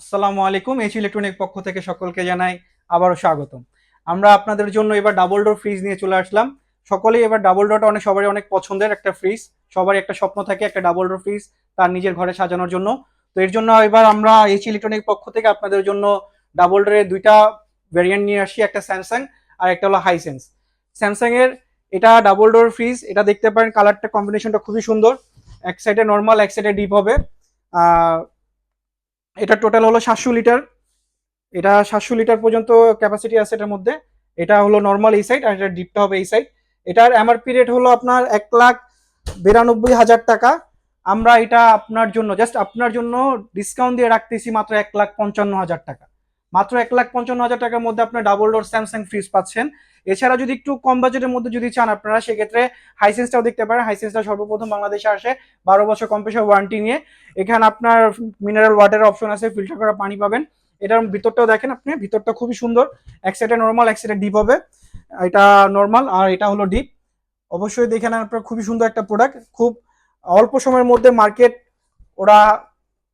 আসসালামু আলাইকুম। H electronic পক্ষ থেকে সকলকে জানাই আবারও স্বাগতম। আমরা আপনাদের জন্য এবার ডাবল ডোর ফ্রিজ নিয়ে চলে আসলাম। সকলেই এবার ডাবল ডোরটা সবারই অনেক পছন্দের একটা ফ্রিজ। সবারই একটা স্বপ্ন থাকে একটা ডাবল ডোর ফ্রিজ তার নিজের ঘরে সাজানোর জন্য। তো এর জন্য এবার আমরা এইচ ইলেকট্রনিক পক্ষ থেকে আপনাদের জন্য ডাবল ডোরের দুইটা ভেরিয়েন্ট নিয়ে আসি, একটা স্যামসাং আর একটা হলো হাইসেন্স। স্যামসাং এর এটা ডাবল ডোর ফ্রিজ, এটা দেখতে পারেন কালারটা কম্বিনেশনটা খুবই সুন্দর। এক সাইডে নর্মাল, এক সাইডে ডিপ হবে। এটা টোটাল হলো 700 লিটার। এটা 700 লিটার পর্যন্ত ক্যাপাসিটি আছে এটার মধ্যে। এটা হলো নর্মাল এই সাইড আর এটা ডিপটা হবে এই সাইড। এটার এমআরপি রেট হলো আপনার 1,92,000 টাকা। আমরা এটা আপনার জন্য জাস্ট আপনার জন্য ডিসকাউন্ট দিয়ে রাখতেছি মাত্র 1,55,000 টাকা। মাত্র 1,55,000 টাকার মধ্যে আপনার ডাবল ডোর স্যামসাং ফ্রিজ পাচ্ছেন। এছাড়া যদি একটু কম বাজেটের মধ্যে যদি চান আপনারা, সেক্ষেত্রে হাইসেন্সটাও দেখতে পারেন। হাইসেন্সটা সর্বপ্রথম বাংলাদেশে আসে 12 বছর কম্প্রেসার ওয়ারেন্টি নিয়ে। এখানে আপনার মিনারেল ওয়াটারের অপশন আছে, ফিল্টার করা পানি পাবেন। এটার ভিতরটাও দেখেন আপনি, ভিতরটা খুবই সুন্দর। এক সাইডে নর্মাল, এক সাইডে ডিপ হবে। এটা নর্মাল আর এটা হলো ডিপ। অবশ্যই দেখে নেন আপনার, খুবই সুন্দর একটা প্রোডাক্ট। খুব অল্প সময়ের মধ্যে মার্কেট ওরা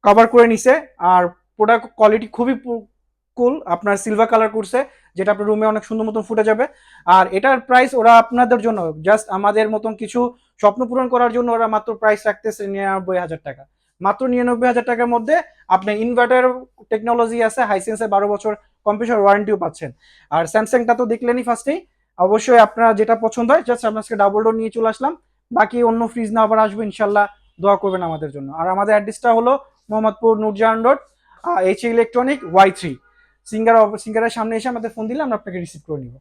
কভার করে নিছে। আর প্রোডাক্ট কোয়ালিটি খুবই কুল, আপনার সিলভার কালার করছে, যেটা আপনার রুমে অনেক সুন্দর মতন ফুটে যাবে। আর এটার প্রাইস ওরা আপনাদের জন্য জাস্ট আমাদের মতন কিছু স্বপ্ন পূরণ করার জন্য ওরা মাত্র প্রাইস রাখতেছে 99,000 টাকা। মাত্র 99,000 টাকার মধ্যে আপনি ইনভার্টার টেকনোলজি আছে, হাইসেন্সে 12 বছর কম্প্রেসার ওয়ারেন্টিও পাচ্ছেন। আর স্যামসাংটা তো দেখলেনই ফার্স্টেই। অবশ্যই আপনার যেটা পছন্দ হয় জাস্ট আমরা আজকে ডাবল ডোর নিয়ে চলে আসলাম। বাকি অন্য ফ্রিজ না আবার আসবো ইনশাল্লাহ, দোয়া করবেন আমাদের জন্য। আর আমাদের অ্যাড্রেসটা হলো Mohammadpur Nurjahan road, H electronic Y3। সিঙ্গারের সামনে এসে আমাদের ফোন দিলে আমরা আপনাকে রিসিভ করে নিব।